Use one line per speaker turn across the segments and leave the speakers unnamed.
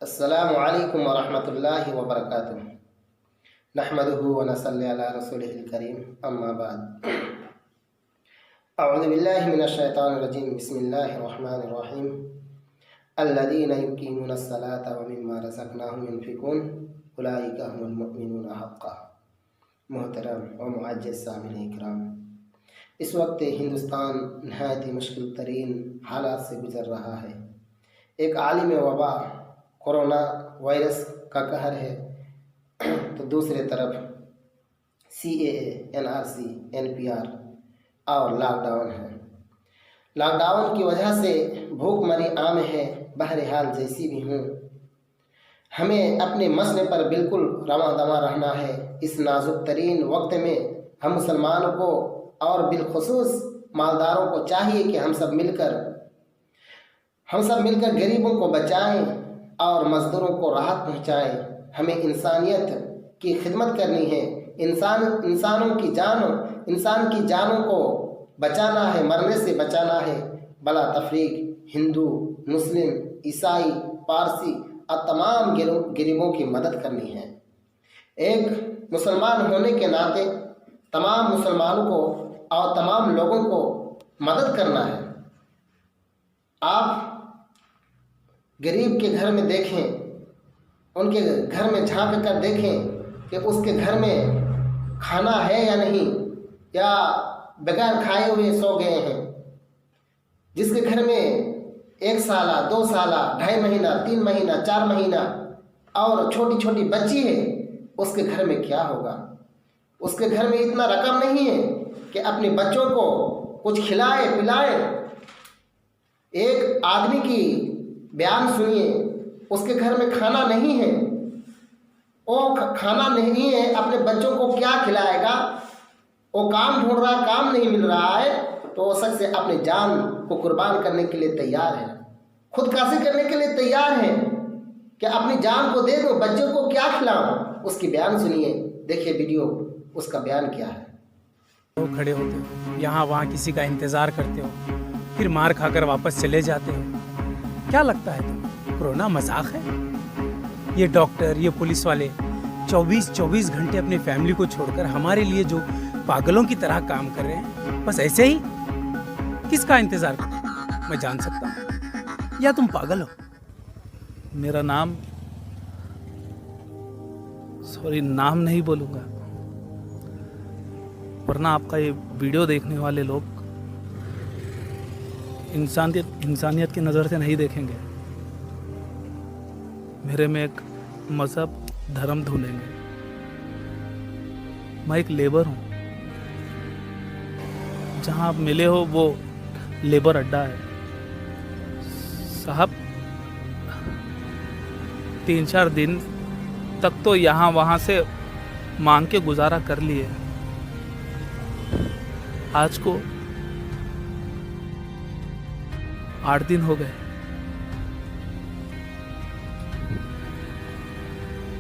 السلام علیکم ورحمۃ اللہ وبرکاتہ نحمده ونصلی علی رسوله الکریم اما بعد اعوذ باللہ من الشیطان الرجیم بسم اللہ الرحمن الرحیم الذین یقیمون الصلاة ومما رزقناهم ينفقون اولئک هم المؤمنون حقا۔ محترم و معزز سامعین اکرام، اس وقت ہندوستان نہایت ہی مشکل ترین حالات سے گزر رہا ہے۔ ایک عالم وبا کورونا وائرس کا قہر ہے، تو دوسرے طرف CAA NRC NPR اور لاک ڈاؤن ہے۔ لاک ڈاؤن کی وجہ سے بھوک مری عام ہے۔ بہرحال جیسی بھی ہوں، ہمیں اپنے مسئلے پر بالکل رواں دواں رہنا ہے۔ اس نازک ترین وقت میں ہم مسلمانوں کو اور بالخصوص مالداروں کو چاہیے کہ ہم سب مل کر غریبوں کو بچائیں اور مزدوروں کو راحت پہنچائیں۔ ہمیں انسانیت کی خدمت کرنی ہے۔ انسان کی جانوں کو بچانا ہے، مرنے سے بچانا ہے۔ بلا تفریق ہندو، مسلم، عیسائی، پارسی اور تمام غریبوں کی مدد کرنی ہے۔ ایک مسلمان ہونے کے ناطے تمام مسلمانوں کو اور تمام لوگوں کو مدد کرنا ہے۔ آپ غریب کے گھر میں دیکھیں، ان کے گھر میں جھانک کر دیکھیں کہ اس کے گھر میں کھانا ہے یا نہیں، یا بغیر کھائے ہوئے سو گئے ہیں۔ جس کے گھر میں 1 سالہ 2 سالہ 2.5 مہینہ 3 مہینہ 4 مہینہ اور چھوٹی چھوٹی بچی ہے، اس کے گھر میں کیا ہوگا؟ اس کے گھر میں اتنا رقم نہیں ہے کہ اپنے بچوں کو کچھ کھلائے پلائے۔ ایک آدمی کی بیان سنیے، اس کے گھر میں کھانا نہیں ہے، وہ کھانا نہیں ہے، اپنے بچوں کو کیا کھلائے گا؟ وہ کام ڈھونڈ رہا، کام نہیں مل رہا ہے، تو وہ شخص اپنے جان کو قربان کرنے کے لیے تیار ہے، خودکشی کرنے کے لیے تیار ہے کہ اپنی جان کو دے دو، بچوں کو کیا کھلاؤں؟ اس کی بیان سنیے، دیکھیے ویڈیو، اس کا بیان کیا ہے۔
لوگ کھڑے ہوتے ہو، یہاں وہاں کسی کا انتظار کرتے ہو، پھر مار کھا کر واپس چلے جاتے ہو۔ کیا لگتا ہے تمہیں کورونا مذاق ہے؟ یہ ڈاکٹر، یہ پولیس والے 24 گھنٹے اپنی فیملی کو چھوڑ کر ہمارے لیے جو پاگلوں کی طرح کام کر رہے ہیں، بس ایسے ہی؟ کس کا انتظار کرتے ہیں؟ میں جان سکتا ہوں یا تم پاگل ہو؟ میرا نام نام نہیں بولوں گا، ورنہ آپ کا یہ ویڈیو دیکھنے والے لوگ انسانیت کی نظر سے نہیں دیکھیں گے۔ میرے میں ایک مذہب دھرم دھولیں گے۔ میں ایک لیبر ہوں، جہاں آپ ملے ہو وہ لیبر اڈا ہے صاحب۔ 3-4 دن تک تو یہاں وہاں سے مانگ کے گزارا کر لیے، آج کو 8 دن ہو گئے۔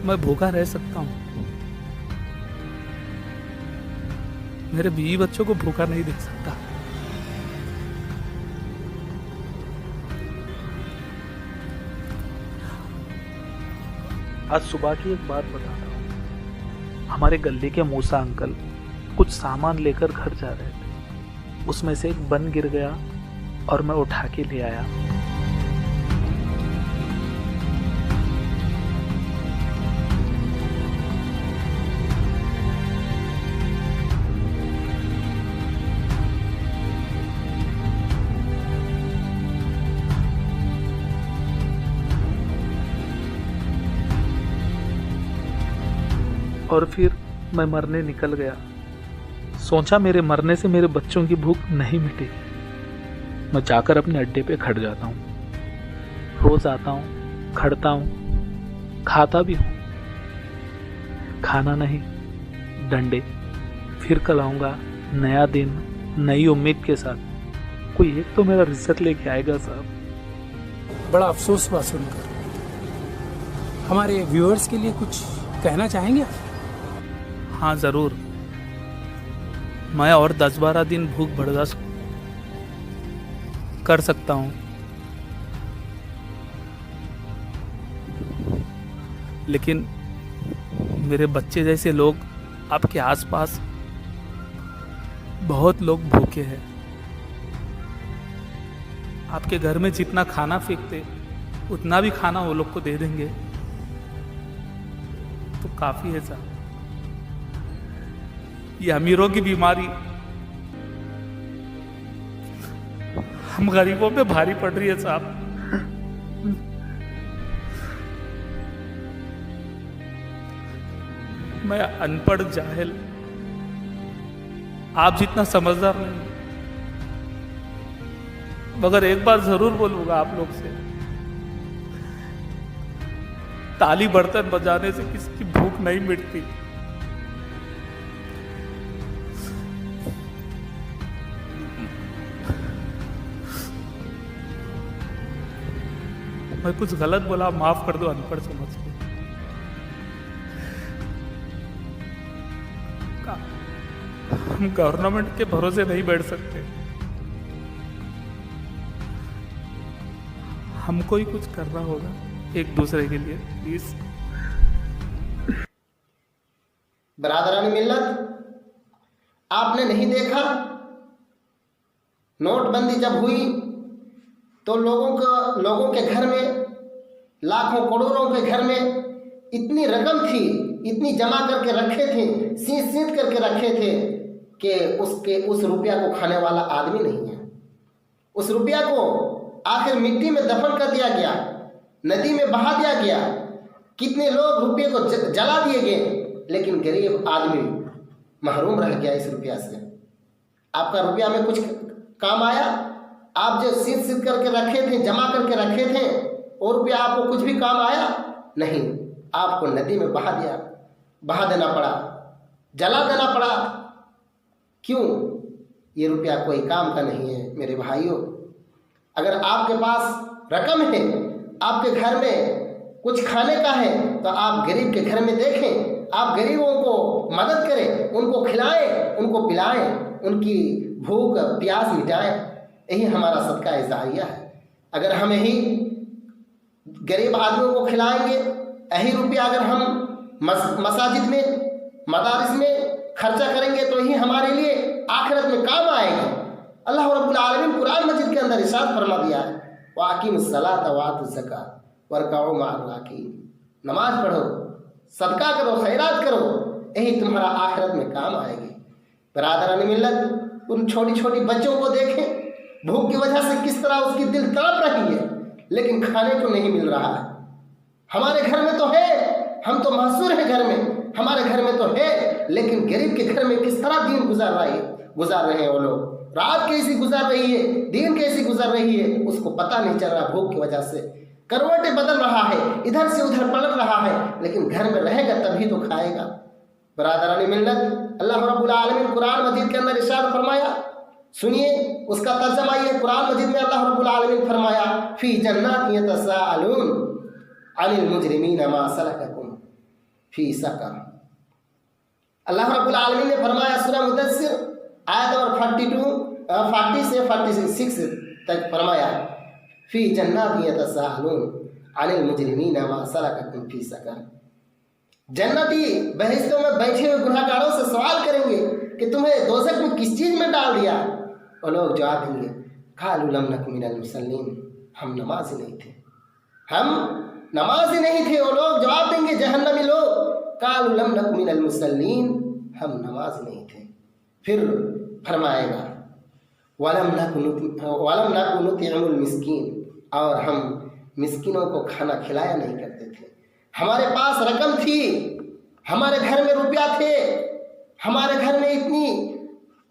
میں بھوکا رہ سکتا ہوں، میرے بیوی بچوں کو بھوکا نہیں دیکھ سکتا۔ آج صبح کی ایک بات بتاتا ہوں۔ ہمارے گلی کے موسیٰ انکل کچھ سامان لے کر گھر جا رہے تھے، اس میں سے ایک بن گر گیا اور میں اٹھا کے لے آیا۔ اور پھر میں مرنے نکل گیا۔ سوچا میرے مرنے سے میرے بچوں کی بھوک نہیں مٹے گی۔ میں جا کر اپنے اڈے پہ کھڑ جاتا ہوں، روز آتا ہوں، کھڑتا ہوں، کھاتا بھی ہوں۔ کھانا نہیں، ڈنڈے۔ پھر کل آؤں گا، نیا دن، نئی امید کے ساتھ۔ کوئی ایک تو میرا رزق لے کے آئے گا صاحب۔ بڑا افسوس ہوا سن کر۔ ہمارے ویورز کے لیے کچھ کہنا چاہیں گے؟
ہاں ضرور۔ میں اور 10-12 دن بھوک برداشت کر سکتا ہوں، लेकिन मेरे बच्चे जैसे लोग आपके आसपास बहुत लोग भूखे हैं। आपके घर में जितना खाना फेंकते उतना भी खाना वो लोग को दे देंगे तो काफी है साहब। ये अमीरों की बीमारी हम गरीबों पे भारी पड़ रही है साहब। मैं अनपढ़ जाहिल, आप जितना समझदार नहीं, मगर एक बार जरूर बोलूंगा आप लोग से, ताली बर्तन बजाने से किसी की भूख नहीं मिटती। मैं कुछ गलत बोला, माफ कर दो अनपढ़ समझ के। हम गवर्नमेंट के भरोसे नहीं बैठ सकते, हमको ही कुछ करना होगा एक दूसरे के लिए, प्लीज।
बरादरान मिल्लत, आपने नहीं देखा नोटबंदी जब हुई तो लोगों के घर में, लाखों करोड़ों के घर में इतनी रकम थी, इतनी जमा करके रखे थे, सींच करके रखे थे कि उस रुपया को खाने वाला आदमी नहीं है। उस रुपया को आखिर मिट्टी में दफन कर दिया गया, नदी में बहा दिया गया, कितने लोग रुपये को जला दिए गए, लेकिन गरीब आदमी महरूम रह गया इस रुपया से। आपका रुपया में कुछ काम आया? आप जो सींच करके रखे थे, जमा करके रखे थे, वो रुपया आपको कुछ भी काम आया? नहीं, आपको नदी में बहा देना पड़ा, जला देना पड़ा। क्यों? ये रुपया कोई काम का नहीं है मेरे भाइयों। अगर आपके पास रकम है, आपके घर में कुछ खाने का है, तो आप गरीब के घर में देखें, आप गरीबों को मदद करें, उनको खिलाएं, उनको पिलाएं, उनकी भूख प्यास मिटाएं। यही हमारा सदका जारिया है। अगर हम यही गरीब आदमियों को खिलाएंगे, यही रुपया अगर हम मसाजिद में, मदारिस में खर्चा करेंगे, तो यही हमारे लिए आखिरत में काम आएगा। अल्लाह रब्बुल आलमीन कुरान मजीद के अंदर इरशाद फरमा दिया है, वाक़िमुस्सलात वातुज़ ज़कात वरकाउ मअर राकिईन। नमाज पढ़ो, सदका करो, खैरात करो, यही तुम्हारा आखिरत में काम आएगी। बरादरान मिल्लत, उन छोटी छोटी बच्चों को देखें, भूख की वजह से किस तरह उसकी दिल तड़प रही है, लेकिन खाने को नहीं मिल रहा है। हमारे घर में तो है, हम तो महसूर हैं घर में, हमारे घर में तो है, लेकिन गरीब के घर में किस तरह दिन गुजार रहे हैं वो लोग। रात कैसी गुजार रही है, दिन कैसी गुजर रही है, उसको पता नहीं चल रहा। भूख की वजह से करवटें बदल रहा है, इधर से उधर पलट रहा है, लेकिन घर में रहेगा तभी तो खाएगा। बरादरान मिल्लत, अल्लाह रब्बुल आलमीन कुरान मजीद के अंदर इरशाद फरमाया, सुनिए उसका तर्जमा। ये कुरान मजीद में अल्लाह रब्बुल आलमीन फरमाया, फी जन्नातिन यतसाअलून अनिल मुजरिमीन मा सलककुम फी सकर। अल्लाह रब्बुल आलमीन ने फरमाया सूरह मुदस्सिर आयत नंबर 40 से 46 तक फरमाया, फी जन्नातिन यतसाअलून अनिल मुजरिमीन मा सलककुम फी सकर। जन्नती बहिश्तों में बैठे हुए गुनहगारों से सवाल करेंगे कि तुम्हें दोज़ख में किस चीज़ में डाल दिया। और लोग जवाब देंगे, क़ालू लम नक मिनल मुसल्लीन, हम नमाज ही नहीं थे, हम नमाज ही नहीं थे। वो लोग जवाब देंगे, जहन्नमी लोग, क़ालू लम नक मिनल मुसल्लीन, हम नमाज नहीं थे। फिर फरमाएगा, वलम नकु नुतिमुल मिस्कीन, और हम मिस्किनों को खाना खिलाया नहीं करते थे। हमारे पास रकम थी, हमारे घर में रुपया थे, हमारे घर में इतनी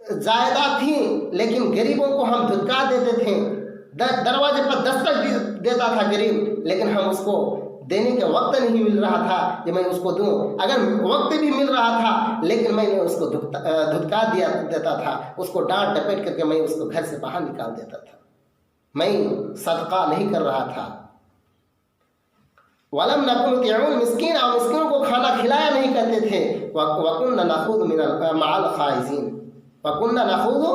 जायदाद थी, लेकिन गरीबों को हम धुतकार देते थे। दरवाजे पर दस्तक देता था गरीब, लेकिन हम उसको देने के वक्त नहीं मिल रहा था कि मैं उसको दूं। अगर वक्त भी मिल रहा था, लेकिन मैंने उसको धुतकार देता था, उसको डांट डपेट करके मैं उसको घर से बाहर निकाल देता था। मैं सदका नहीं कर रहा था। वलम नकु नुतिमुल मिस्कीन, और मिस्किनों को खाना खिलाया नहीं करते थे। वकुन्ना नखूदु मअल खाइज़ीन, वकुन्ना नखूदु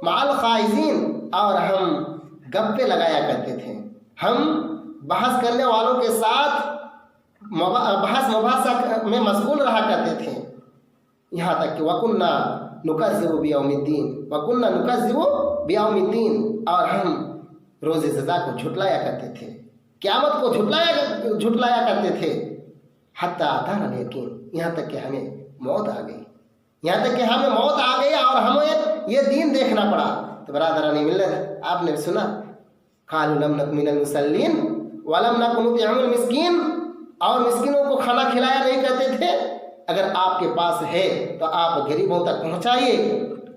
मअल खाइज़ीन, और हम गप्पे लगाया करते थे, हम बहस करने वालों के साथ बहस मुबासा में मशगूल रहा करते थे, यहाँ तक कि वकुन्ना नुकज़्ज़िबु बियौमिद्दीन, वकुन्ना नुकज़्ज़िबु बियौमिद्दीन, और हम रोज़ सज़ा को झुटलाया करते थे, क़यामत को झुटलाया करते थे। हत्ता अताना यकीन, यहाँ तक कि हमें मौत आ गई, यहाँ तक कि हमें मौत आ गई और हमें ये दीन देखना पड़ा। तो बरादरानी मिल्लत, आपने सुना, क़ालू लम नक मिनल मुसल्लीन वलम नक नुतिअमुल मिस्कीन, और मिस्किनों को खाना खिलाया नहीं करते थे। अगर आपके पास है तो आप गरीबों तक पहुँचाइए,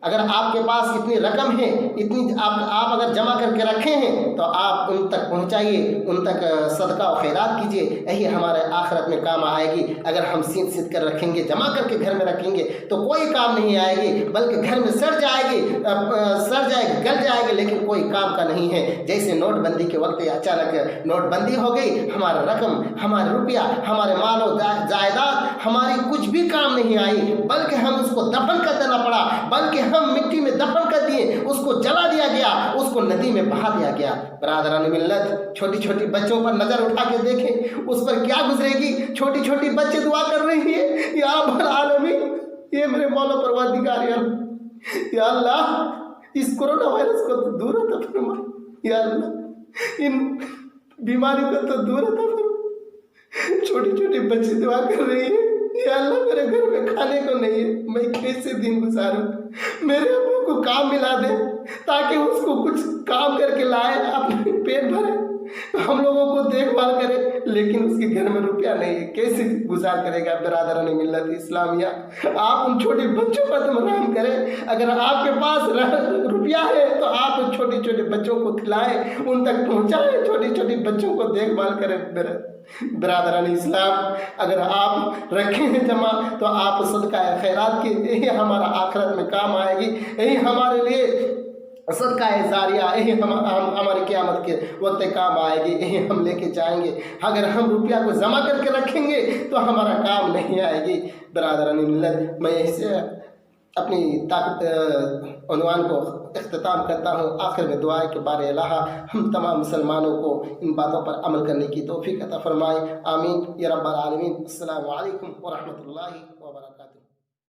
अगर आपके पास इतनी रकम है, इतनी आप अगर जमा करके रखे हैं तो आप उन तक पहुंचाइए, उन तक सदका और खैरात कीजिए, यही हमारे आखिरत में काम आएगी। अगर हम सीध कर रखेंगे, जमा करके घर में रखेंगे तो कोई काम नहीं आएगी, बल्कि घर में सड़ जाएगी, गल जाएगी, लेकिन कोई काम का नहीं है। जैसे नोटबंदी के वक्त अचानक नोटबंदी हो गई, हमारा रकम, हमारा रुपया, हमारे मालो जायदाद हमारी कुछ भी काम नहीं आई, बल्कि हम उसको दफन कर देना पड़ा, बल्कि हम मिट्टी में दफन कर दिए, उसको जला दिया गया, उसको नदी में बहा दिया गया। बरादरान मिल्लत, छोटी छोटी बच्चों पर नजर उठा के देखें, उस पर क्या गुजरेगी। छोटी छोटी बच्चे दुआ कर रही है, या रब्बल आलमीन, ये मेरे मौला परवरदिगार, या अल्लाह इस कोरोना वायरस को तो दूर हटा फरमा, या अल्लाह इन बीमारी को तो दूर हटा फरमा। छोटी छोटी बच्ची दुआ कर रही है, या अल्लाह मेरे घर में खाने को नहीं है, मैं कैसे दिन गुजारूं, मेरे अब्बू को काम मिला दे ताकि उसको कुछ काम करके लाए, अपने पेट भरे, हम लोगों को देखभाल करे, लेकिन उसके घर में रुपया नहीं है, कैसे गुजार करेगा। बिरादरान मिल्लत इस्लामिया, आप उन छोटे बच्चों पर तुम रहम करें। अगर आपके पास रुपया है तो आप छोटे छोटे बच्चों को खिलाएं, उन तक पहुँचाएं, छोटे छोटे बच्चों को देखभाल करें। बिरादरान इस्लाम, अगर आप रखे हैं जमा तो आप सदका खैरात की, यही हमारा आखिरत में काम आएगी, यही हमारे लिए सदका जारिया, यही हमारे क़यामत के वक्त काम आएगी, यही हम लेके जाएंगे। अगर हम रुपया को जमा करके रखेंगे तो हमारा काम नहीं आएगी। बिरादरान मिल्लत, मैं इससे अपनी ताकत उन्वान को इख्तिताम करता हूँ। आखिर में दुआ के बारे अल्लाह हम तमाम मुसलमानों को इन बातों पर अमल करने की तौफीक अता फरमाए। आमीन या रब्बल आलमीन। अस्सलामु अलैकुम व रहमतुल्लाहि